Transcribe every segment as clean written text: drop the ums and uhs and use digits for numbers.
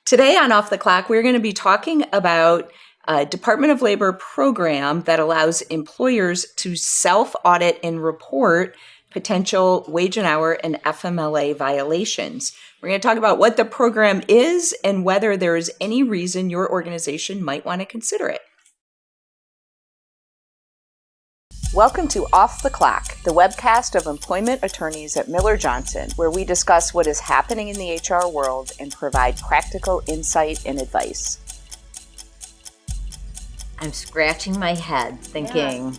Today on Off the Clock, we're going to be talking about a Department of Labor program that allows employers to self-audit and report potential wage and hour and FMLA violations. We're going to talk about what the program is and whether there is any reason your organization might want to consider it. Welcome to Off the Clock, the webcast of employment attorneys at Miller Johnson, where we discuss what is happening in the HR world and provide practical insight and advice. I'm scratching my head thinking,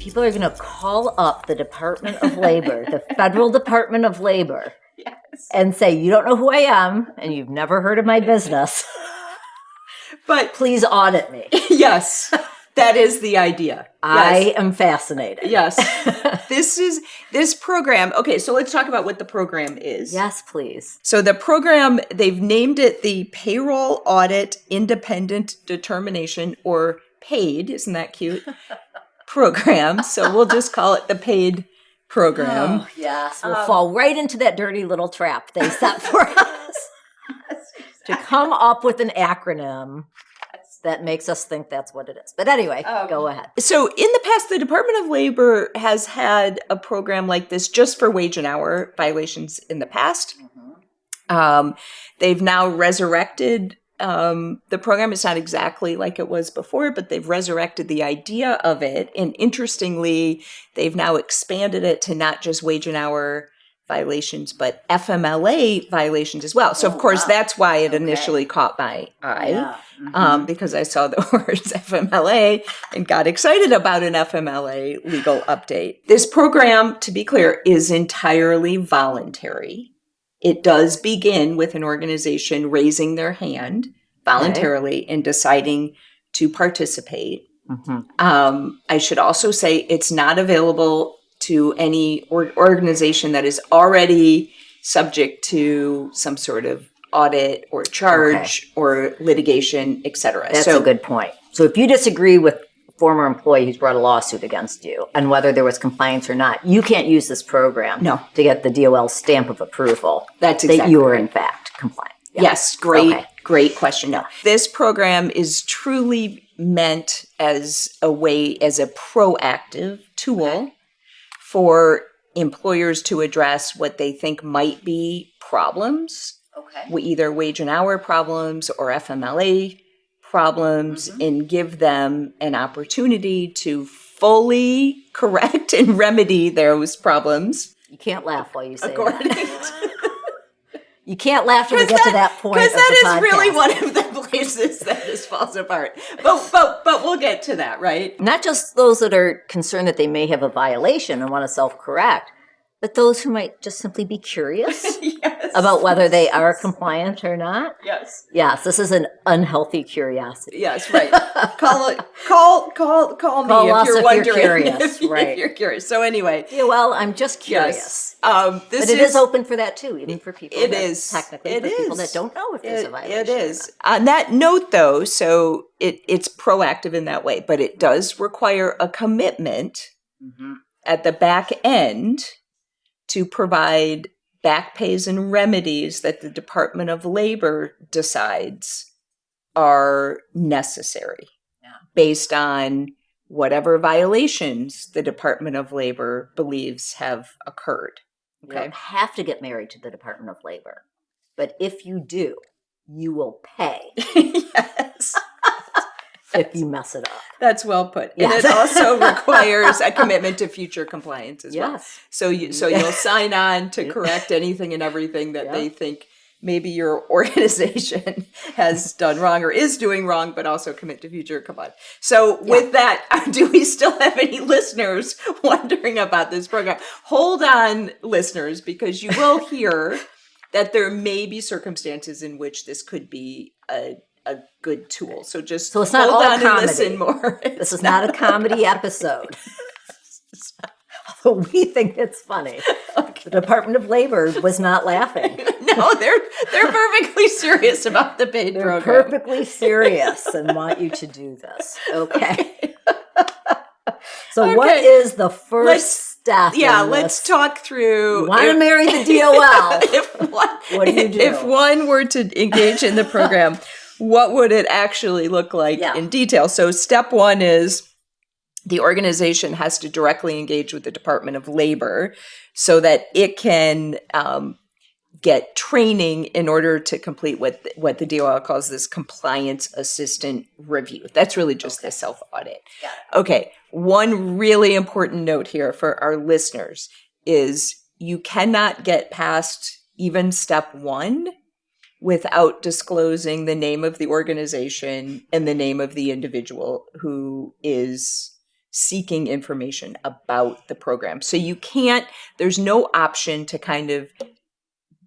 people are going to call up the Department of Labor, the Federal Department of Labor, and say, you don't know who I am and you've never heard of my business, but please audit me. Yes. That is the idea. I am fascinated. Yes. This program. Okay, so let's talk about what the program is. Yes, please. So the program, they've named it the Payroll Audit Independent Determination, or P.A.I.D. Isn't that cute? Program. So we'll just call it the P.A.I.D. program. Oh, yes. We'll fall right into that dirty little trap they set for us to come up with an acronym that makes us think that's what it is. But anyway, go ahead. So in the past, the Department of Labor has had a program like this just for wage and hour violations in the past. Mm-hmm. They've now resurrected the program. It's not exactly like it was before, but they've resurrected the idea of it. And interestingly, they've now expanded it to not just wage and hour violations, but FMLA violations as well. So, of course, that's why it initially caught my eye, because I saw the words FMLA and got excited about an FMLA legal update. This program, to be clear, is entirely voluntary. It does begin with an organization raising their hand voluntarily and deciding to participate. Mm-hmm. I should also say it's not available to any organization that is already subject to some sort of audit or charge or litigation, et cetera. That's a good point. So if you disagree with a former employee who's brought a lawsuit against you and whether there was compliance or not, you can't use this program to get the DOL stamp of approval. That's exactly that you are in fact compliant. Yeah. Yes, great question. No, this program is truly meant as a proactive tool for employers to address what they think might be problems, either wage and hour problems or FMLA problems, and give them an opportunity to fully correct and remedy those problems. You can't laugh while you say that. You can't laugh when we get to that point. Because that is really one of the places that this falls apart. But we'll get to that, right? Not just those that are concerned that they may have a violation and want to self-correct, but those who might just simply be curious about whether they are compliant or not. Yes. Yes, this is an unhealthy curiosity. Yes, right. Call me if you're wondering. You're curious, right? If you're curious. So anyway. Yeah, well, I'm just curious. Yes. But it is open for that too, even for people people that don't know if there's a violation. It is. On that note, though, so it's proactive in that way, but it does require a commitment at the back end to provide back pays and remedies that the Department of Labor decides are necessary based on whatever violations the Department of Labor believes have occurred. You don't have to get married to the Department of Labor, but if you do, you will pay. Yes. If you mess it up. That's well put. Yes. And it also requires a commitment to future compliance as well. So you'll sign on to correct anything and everything that they think maybe your organization has done wrong or is doing wrong, but also commit to future compliance. So with that, do we still have any listeners wondering about this program? Hold on, listeners, because you will hear that there may be circumstances in which this could be a good tool. So just it's not hold all on comedy. And listen more. This is not a comedy episode. Although we think it's funny. The Department of Labor was not laughing. No, they're perfectly serious about the paid program. They're perfectly serious and want you to do this. Okay. So what is the first step. Yeah, let's talk through. You want to marry the DOL. What do you do? If one were to engage in the program, what would it actually look like in detail? So step one is the organization has to directly engage with the Department of Labor so that it can get training in order to complete what the DOL calls this compliance assistant review. That's really just the self-audit. Okay, one really important note here for our listeners is you cannot get past even step one without disclosing the name of the organization and the name of the individual who is seeking information about the program. So you can't, there's no option to kind of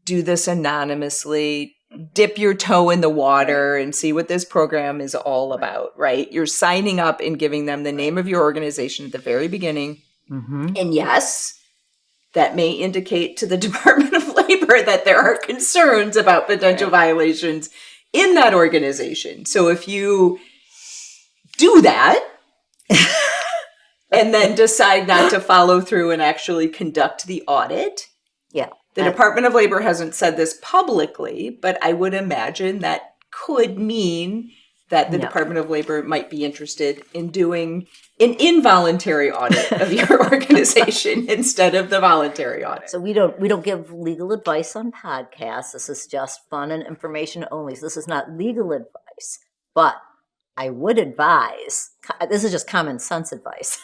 do this anonymously, dip your toe in the water and see what this program is all about, right? You're signing up and giving them the name of your organization at the very beginning. And yes, that may indicate to the Department of Labor that there are concerns about potential violations in that organization. So if you do that and then decide not to follow through and actually conduct the audit, the Department of Labor hasn't said this publicly, but I would imagine that could mean that the Department of Labor might be interested in doing an involuntary audit of your organization instead of the voluntary audit. So we don't give legal advice on podcasts. This is just fun and information only. So this is not legal advice, but I would advise, this is just common sense advice.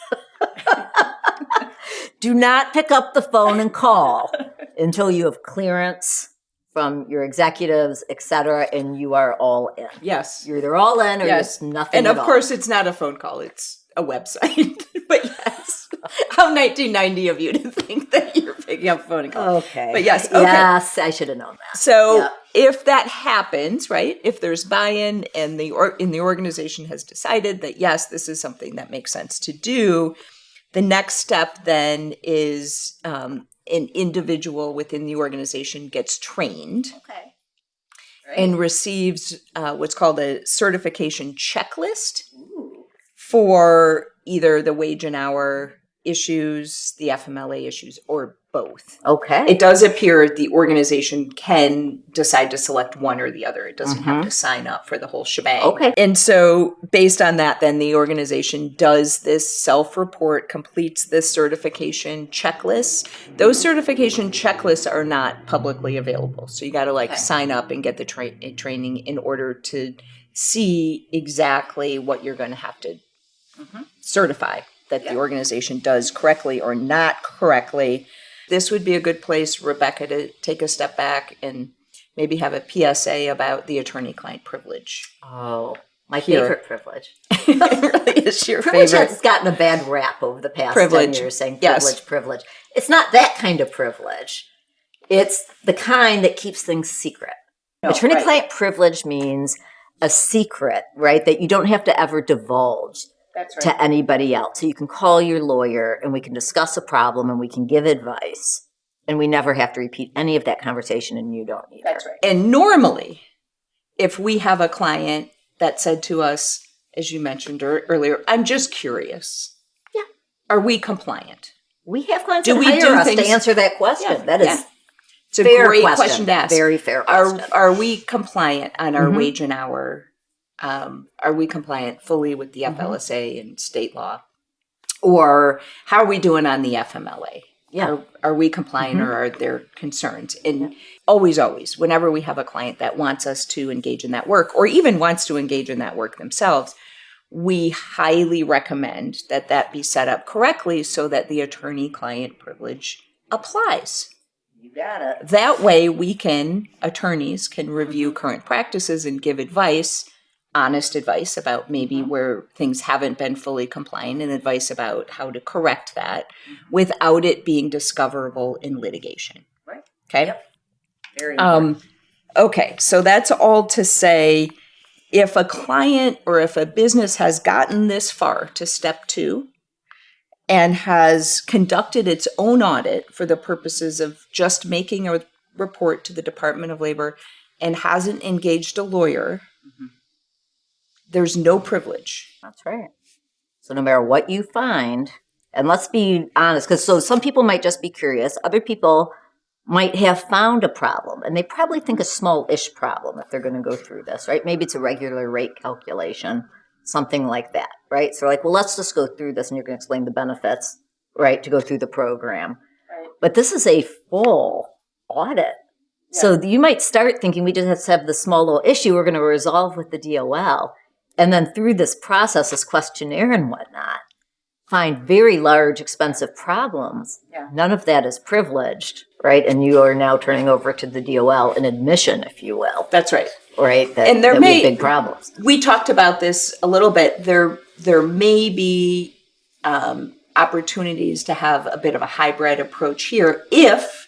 Do not pick up the phone and call until you have clearance from your executives, et cetera, and you are all in. Yes. You're either all in or there's nothing at all. And of course, it's not a phone call. It's a website. But yes, how 1990 of you to think that you're picking up a phone and call. Okay. But yes, okay. Yes, I should have known that. So if that happens, right, if there's buy-in and the organization has decided that, yes, this is something that makes sense to do, the next step then is an individual within the organization gets trained and receives what's called a certification checklist for either the wage and hour issues, the FMLA issues, or both. Okay. It does appear the organization can decide to select one or the other. It doesn't have to sign up for the whole shebang. Okay. And so based on that, then the organization does this self-report, completes this certification checklist. Those certification checklists are not publicly available. So you got to sign up and get the training in order to see exactly what you're going to have to certify that the organization does correctly or not correctly. This would be a good place, Rebecca, to take a step back and maybe have a PSA about the attorney-client privilege. Oh, my favorite privilege. It really is your privilege favorite. Has gotten a bad rap over the past 10 years, saying privilege. It's not that kind of privilege. It's the kind that keeps things secret. Attorney-client privilege means a secret, right, that you don't have to ever divulge to anybody else. So you can call your lawyer and we can discuss a problem and we can give advice. And we never have to repeat any of that conversation and you don't either. That's right. And normally, if we have a client that said to us, as you mentioned earlier, I'm just curious. Yeah. Are we compliant? We have clients that hire us to answer that question. That is it's a great question to ask. Very fair question. Are we compliant on our wage and hour? Are we compliant fully with the FLSA and state law? Or how are we doing on the FMLA? Yeah. Are we compliant or are there concerns? And always, whenever we have a client that wants us to engage in that work or even wants to engage in that work themselves, we highly recommend that that be set up correctly so that the attorney-client privilege applies. You got it. That way attorneys can review current practices and give advice, honest advice about maybe where things haven't been fully compliant and advice about how to correct that without it being discoverable in litigation. Right. Okay? Yep. Very important. Okay, so that's all to say if a client or if a business has gotten this far to step 2 and has conducted its own audit for the purposes of just making a report to the Department of Labor and hasn't engaged a lawyer, there's no privilege. That's right. So no matter what you find And let's be honest, because so some people might just be curious. Other people might have found a problem, and they probably think a small-ish problem if they're going to go through this, right? Maybe it's a regular rate calculation, something like that, right? So like, well, let's just go through this, and you're going to explain the benefits, right, to go through the program. Right. But this is a full audit. Yeah. So you might start thinking we just have to have this small little issue we're going to resolve with the DOL. And then through this process, this questionnaire and whatnot, find very large, expensive problems. Yeah. None of that is privileged, right? And you are now turning over to the DOL an admission, if you will. That's right. Right? And there that may be big problems. We talked about this a little bit. There may be opportunities to have a bit of a hybrid approach here if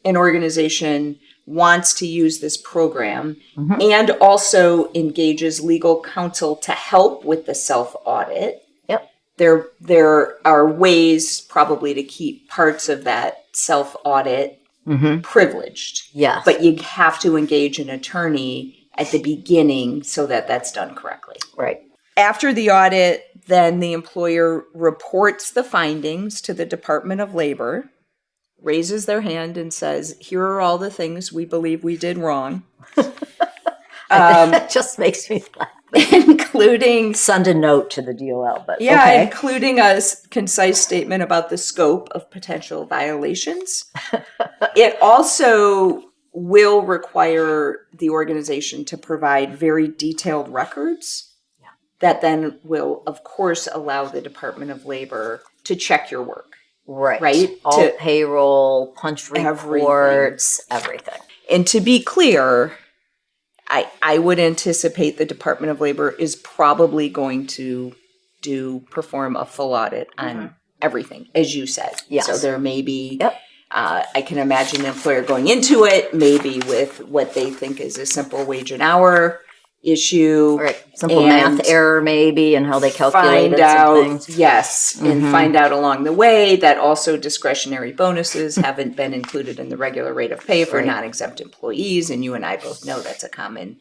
an organization wants to use this program and also engages legal counsel to help with the self-audit. Yep. There are ways probably to keep parts of that self-audit privileged. Yes. But you have to engage an attorney at the beginning so that that's done correctly. Right. After the audit, then the employer reports the findings to the Department of Labor, raises their hand and says, here are all the things we believe we did wrong. That just makes me laugh. Including... Send a note to the DOL, but Yeah, okay. including a concise statement about the scope of potential violations. It also will require the organization to provide very detailed records that then will, of course, allow the Department of Labor to check your work. Right? All To payroll, punch reports, everything. And to be clear, I would anticipate the Department of Labor is probably going to perform a full audit on everything, as you said. Yes. So there may be, I can imagine an employer going into it, maybe with what they think is a simple wage and hour issue. Right. Simple math error maybe and how they calculated some things. Yes, and find out along the way that also discretionary bonuses haven't been included in the regular rate of pay for non-exempt employees, and you and I both know that's a common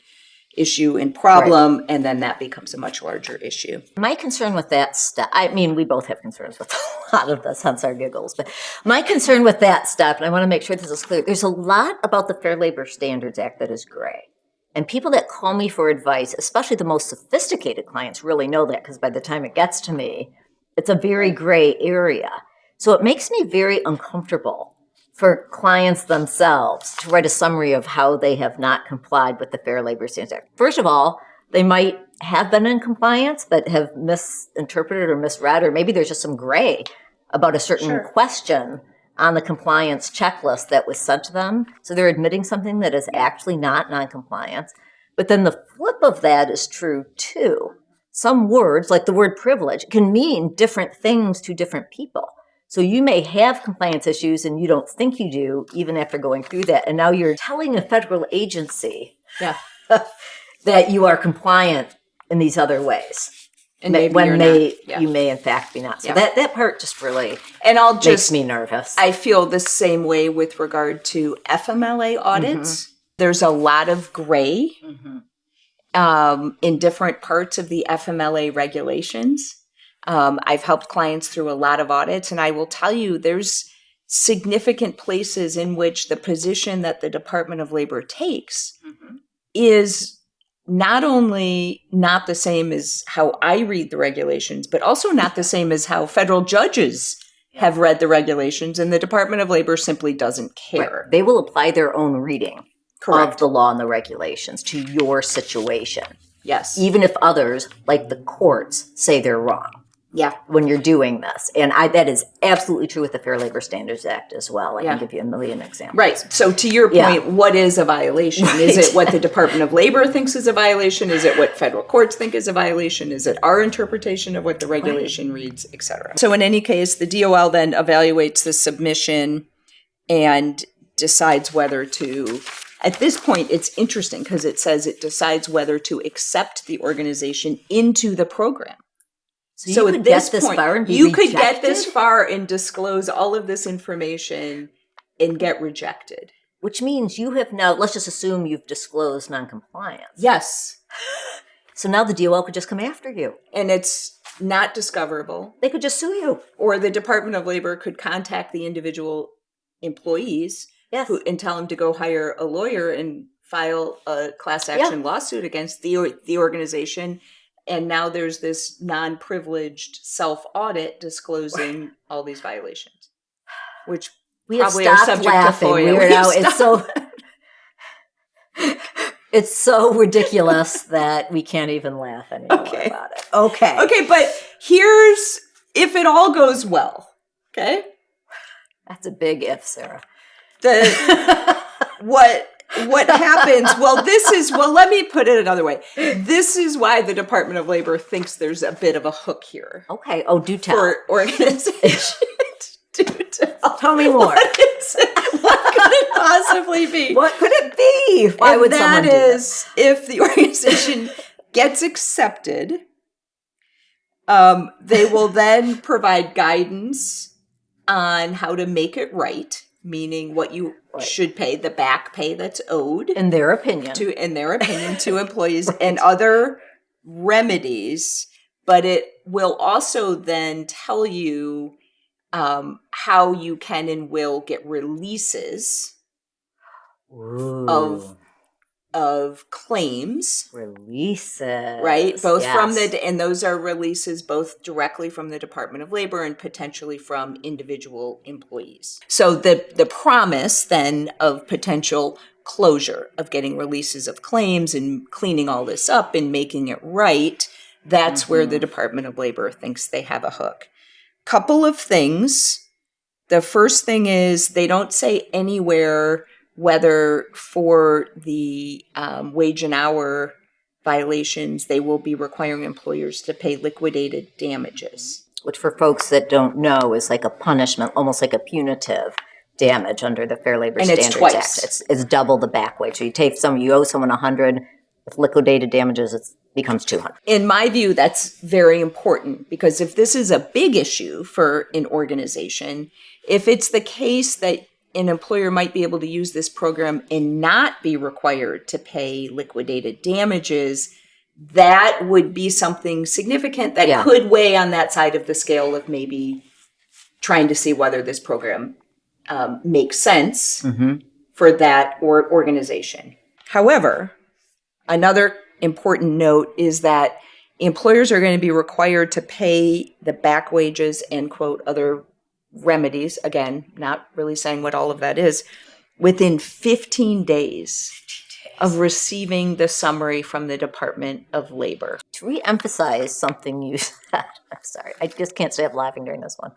issue and problem, and then that becomes a much larger issue. My concern with that step, I mean, we both have concerns with a lot of this, hence our giggles, but my concern with that step, and I want to make sure this is clear, there's a lot about the Fair Labor Standards Act that is gray. And people that call me for advice, especially the most sophisticated clients, really know that because by the time it gets to me, it's a very gray area. So it makes me very uncomfortable for clients themselves to write a summary of how they have not complied with the Fair Labor Standards Act. First of all, they might have been in compliance but have misinterpreted or misread, or maybe there's just some gray about a certain question on the compliance checklist that was sent to them. So they're admitting something that is actually not non-compliance. But then the flip of that is true too. Some words, like the word privilege, can mean different things to different people. So you may have compliance issues and you don't think you do, even after going through that. And now you're telling a federal agency that you are compliant in these other ways. And maybe when you may in fact be not. So that part just really makes me nervous. I feel the same way with regard to FMLA audits. There's a lot of gray in different parts of the FMLA regulations. I've helped clients through a lot of audits, and I will tell you there's significant places in which the position that the Department of Labor takes is not only not the same as how I read the regulations, but also not the same as how federal judges have read the regulations, and the Department of Labor simply doesn't care. Right. They will apply their own reading of the law and the regulations to your situation. Yes. Even if others, like the courts, say they're wrong. Yeah. When you're doing this. And that is absolutely true with the Fair Labor Standards Act as well. I can give you a million examples. Right. So to your point, what is a violation? Right. Is it what the Department of Labor thinks is a violation? Is it what federal courts think is a violation? Is it our interpretation of what the regulation reads, et cetera? So in any case, the DOL then evaluates the submission and decides whether to, at this point, it's interesting because it says it decides whether to accept the organization into the program. So at this point, you could get this far and disclose all of this information and get rejected. Which means you have now, let's just assume you've disclosed noncompliance. Yes. So now the DOL could just come after you. And it's not discoverable, They could just sue you. or the Department of Labor could contact the individual employees Yes. and tell them to go hire a lawyer and file a class action lawsuit against the organization. And now there's this non-privileged self-audit disclosing all these violations, which We have probably are stopped subject laughing. to FOIA. We're now, it's so ridiculous that we can't even laugh anymore about it. Okay. Okay, but here's if it all goes well. Okay, That's a big if, Sarah. What happens? Well, let me put it another way. This is why the Department of Labor thinks there's a bit of a hook here. Okay. Oh, do tell. For organizations. Do tell. Tell me more. What could it possibly be? What could it be? Why would someone do this? If the organization gets accepted, they will then provide guidance on how to make it right, meaning what you should pay, the back pay that's owed. In their opinion. To employees and other remedies. But it will also then tell you how you can and will get releases of claims. Releases. Right? Both from and those are releases both directly from the Department of Labor and potentially from individual employees. So the promise then of potential closure, of getting releases of claims and cleaning all this up and making it right, that's where the Department of Labor thinks they have a hook. Couple of things. The first thing is they don't say anywhere whether for the wage and hour violations, they will be requiring employers to pay liquidated damages. Which for folks that don't know is like a punishment, almost like a punitive damage under the Fair Labor Standards Act. It's double the back wage. So you owe someone 100 with liquidated damages, it becomes 200. In my view, that's very important because if this is a big issue for an organization, if it's the case that an employer might be able to use this program and not be required to pay liquidated damages, that would be something significant that could weigh on that side of the scale of maybe trying to see whether this program makes sense for that organization. However, another important note is that employers are going to be required to pay the back wages and, quote, other remedies, again, not really saying what all of that is, within 15 days of receiving the summary from the Department of Labor. To re-emphasize something you said, I'm sorry, I just can't stop laughing during this one.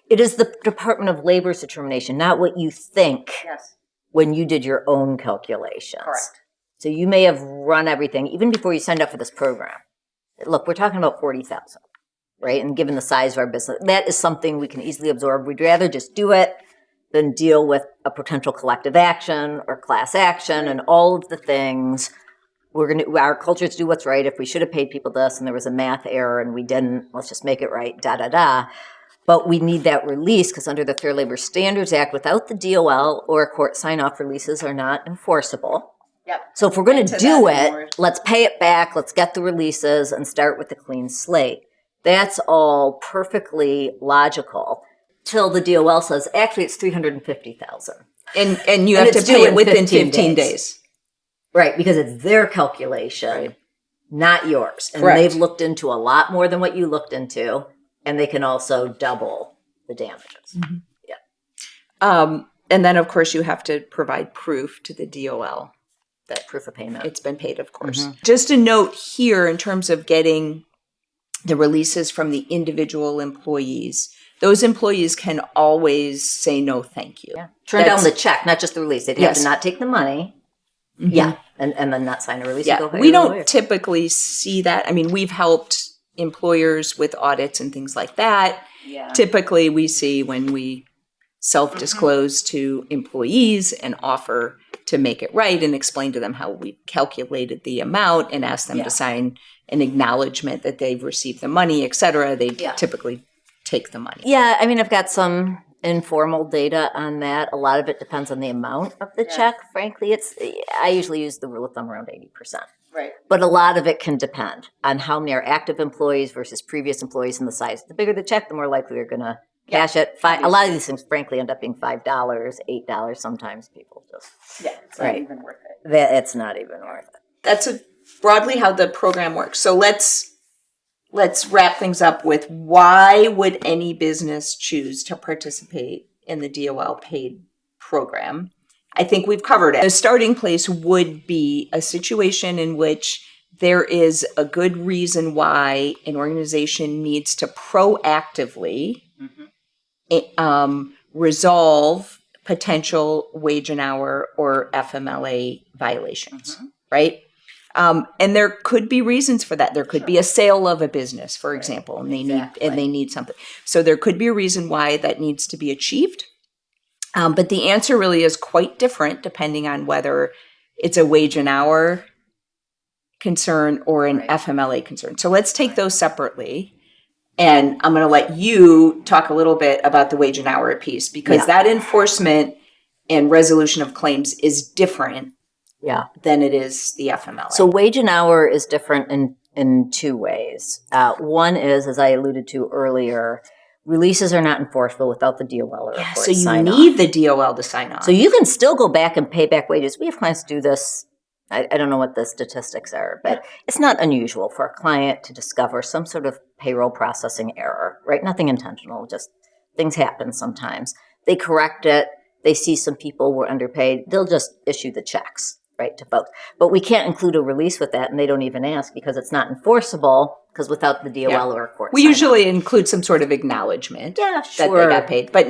It is the Department of Labor's determination, not what you think when you did your own calculations. Correct. So you may have run everything, even before you signed up for this program. Look, we're talking about 40,000. Right? And given the size of our business, that is something we can easily absorb. We'd rather just do it than deal with a potential collective action or class action and all of the things. Our culture is do what's right. If we should have paid people this and there was a math error and we didn't, let's just make it right, But we need that release because under the Fair Labor Standards Act, without the DOL or court sign-off, releases are not enforceable. Yep. So if we're going to do it, let's pay it back, let's get the releases and start with a clean slate. That's all perfectly logical till the DOL says, actually, it's $350,000. And you have to pay it within 15 days. Right, because it's their calculation, not yours. And they've looked into a lot more than what you looked into, and they can also double the damages. Mm-hmm. And then, of course, you have to provide proof to the DOL. That proof of payment. It's been paid, of course. Just a note here in terms of getting the releases from the individual employees, those employees can always say no, thank you. Yeah. Turn down the check, not just the release. They'd have to not take the money. Yeah. And then not sign a release. Yeah. We don't typically see that. I mean, we've helped employers with audits and things like that. Yeah. Typically, we see when we self-disclose to employees and offer to make it right and explain to them how we calculated the amount and ask them to sign an acknowledgement that they've received the money, et cetera, they typically take the money. Yeah, I mean, I've got some informal data on that. A lot of it depends on the amount of the check. Frankly, I usually use the rule of thumb around 80%. Right. But a lot of it can depend on how many are active employees versus previous employees and the size. The bigger the check, the more likely they're going to cash it. A lot of these things, frankly, end up being $5, $8. Sometimes people just It's not even worth it. It's not even worth it. That's broadly how the program works. So let's wrap things up with why would any business choose to participate in the DOL paid program? I think we've covered it. The starting place would be a situation in which there is a good reason why an organization needs to proactively resolve potential wage and hour or FMLA violations, right? And there could be reasons for that. There could be a sale of a business, for example, and they need something. So there could be a reason why that needs to be achieved. But the answer really is quite different depending on whether it's a wage and hour concern or an FMLA concern. So let's take those separately. And I'm going to let you talk a little bit about the wage and hour piece because that enforcement and resolution of claims is different than it is the FMLA. So wage and hour is different in two ways. One is, as I alluded to earlier, releases are not enforceable without the DOL or so you need the DOL to sign off. So you can still go back and pay back wages. We have clients do this. I don't know what the statistics are, but it's not unusual for a client to discover some sort of payroll processing error, right? Nothing intentional, just things happen sometimes. They correct it. They see some people were underpaid. They'll just issue the checks, right, to folks. But we can't include a release with that, and they don't even ask because it's not enforceable because without the DOL or a court we usually include some sort of acknowledgement that they got paid, but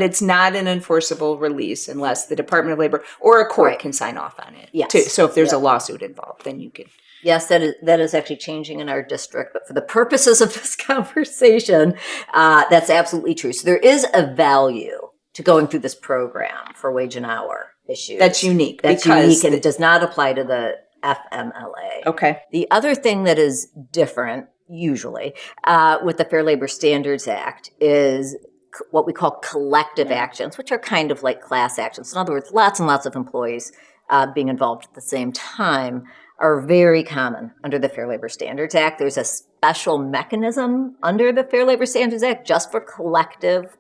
it's not an enforceable release unless the Department of Labor or a court can sign off on it. Too. So if there's a lawsuit involved, then you can. Yes, that is actually changing in our district. But for the purposes of this conversation, that's absolutely true. So there is a value to going through this program for wage and hour issues. That's unique. That's unique and it does not apply to the FMLA. Okay. The other thing that is different, usually, with the Fair Labor Standards Act is what we call collective actions, which are kind of like class actions. In other words, lots and lots of employees being involved at the same time are very common under the Fair Labor Standards Act. There's a special mechanism under the Fair Labor Standards Act just for collective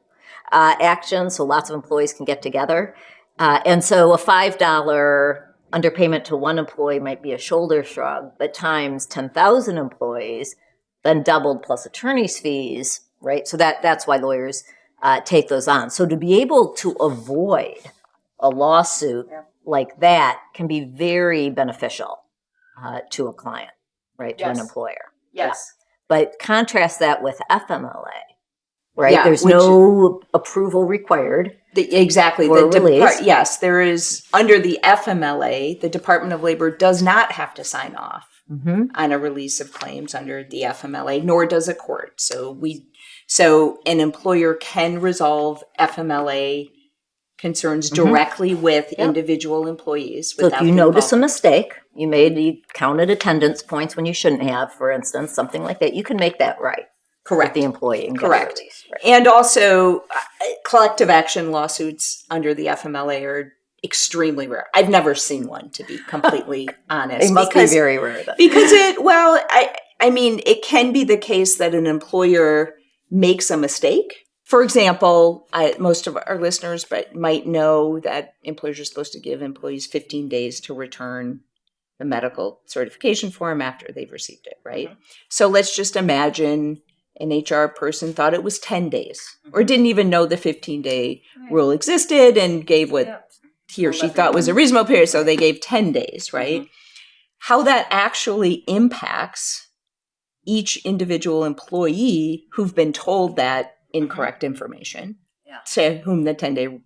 actions, so lots of employees can get together. And so a $5 underpayment to one employee might be a shoulder shrug, but times 10,000 employees, then doubled plus attorney's fees, right? So that's why lawyers take those on. So to be able to avoid a lawsuit like that can be very beneficial to a client, right? To an employer. Yes. But contrast that with FMLA, right? There's no approval required. Exactly. Yes, there is. Under the FMLA, the Department of Labor does not have to sign off on a release of claims under the FMLA, nor does a court. So an employer can resolve FMLA concerns directly with individual employees. So if you notice a mistake, you counted attendance points when you shouldn't have, for instance, something like that, you can make that right. Correct. The employee and correct. Right. And also, collective action lawsuits under the FMLA are extremely rare. I've never seen one, to be completely honest. It must be very rare. Because I mean, it can be the case that an employer makes a mistake. For example, most of our listeners might know that employers are supposed to give employees 15 days to return the medical certification form after they've received it, right? So let's just imagine an HR person thought it was 10 days or didn't even know the 15-day rule existed and gave what he or she thought was a reasonable period. So they gave 10 days, right? How that actually impacts each individual employee who've been told that incorrect information to whom the 10-day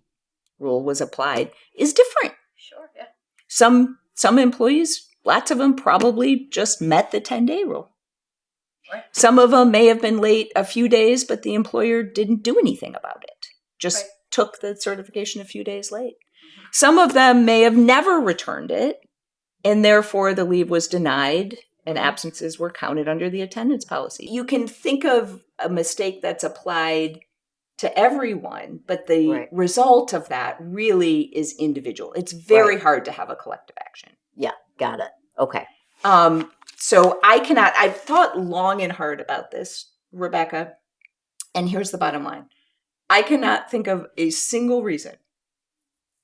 rule was applied is different. Sure, yeah. Some employees, lots of them probably just met the 10-day rule. Right. Some of them may have been late a few days, but the employer didn't do anything about it. Just took the certification a few days late. Some of them may have never returned it, and therefore the leave was denied and absences were counted under the attendance policy. You can think of a mistake that's applied to everyone, but the result of that really is individual. It's very hard to have a collective action. Yeah, got it. Okay. So I've thought long and hard about this, Rebecca, and here's the bottom line. I cannot think of a single reason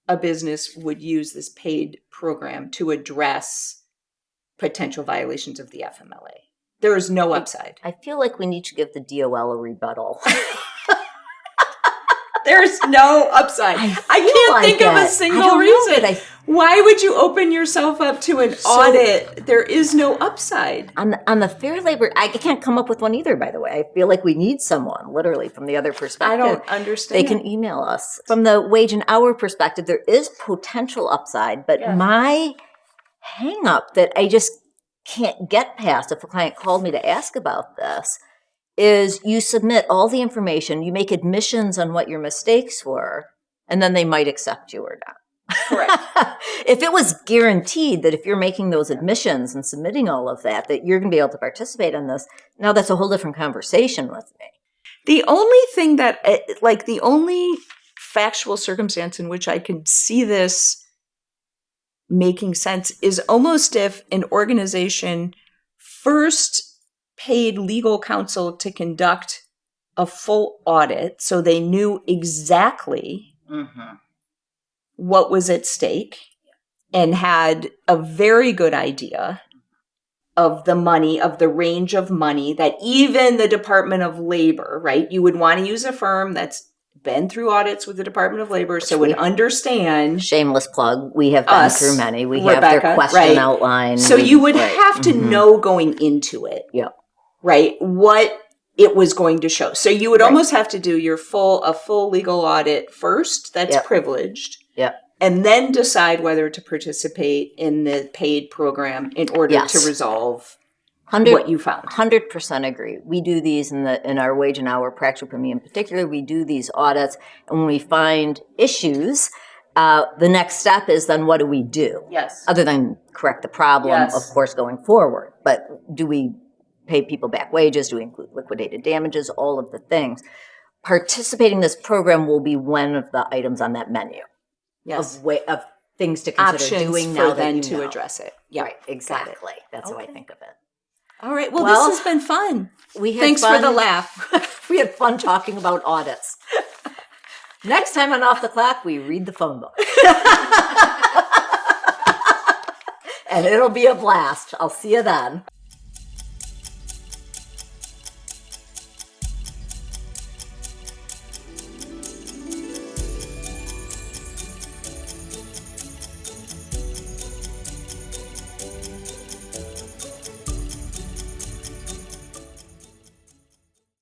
a business would use this paid program to address potential violations of the FMLA. There is no upside. I feel like we need to give the DOL a rebuttal. There's no upside. I can't think of a single reason. Why would you open yourself up to an audit? There is no upside. On the fair labor, I can't come up with one either, by the way. I feel like we need someone, literally, from the other perspective. I don't understand. They can email us. From the wage and hour perspective, there is potential upside, but my hang up that I just can't get past if a client called me to ask about this is you submit all the information, you make admissions on what your mistakes were, and then they might accept you or not. Correct. If it was guaranteed that if you're making those admissions and submitting all of that you're going to be able to participate in this, now that's a whole different conversation with me. The only thing that, the only factual circumstance in which I can see this making sense is almost if an organization first paid legal counsel to conduct a full audit so they knew exactly what was at stake and had a very good idea of the money, of the range of money that even the Department of Labor, right? You would want to use a firm that's been through audits with the Department of Labor so would understand. Shameless plug. We have been through many. We Rebecca, have their question outline. So you would have to know going into it. Yep. Right, what it was going to show. So you would almost have to do a full legal audit first. That's privileged. Yep. And then decide whether to participate in the paid program in order to resolve what you found. 100% agree. We do these in our wage and hour practical premium in particular. We do these audits, and when we find issues, the next step is then what do we do? Yes. Other than correct the problem, of course, going forward. But do we pay people back wages? Do we include liquidated damages? All of the things. Participating in this program will be one of the items on that menu. Yes. Of things to consider options doing for now then that to address it. Yeah, right. Exactly. That's how I think of it. All right. Well, this has been fun. Thanks for the laugh. We had fun talking about audits. Next time on Off the Clock, we read the phone book. And it'll be a blast. I'll see you then.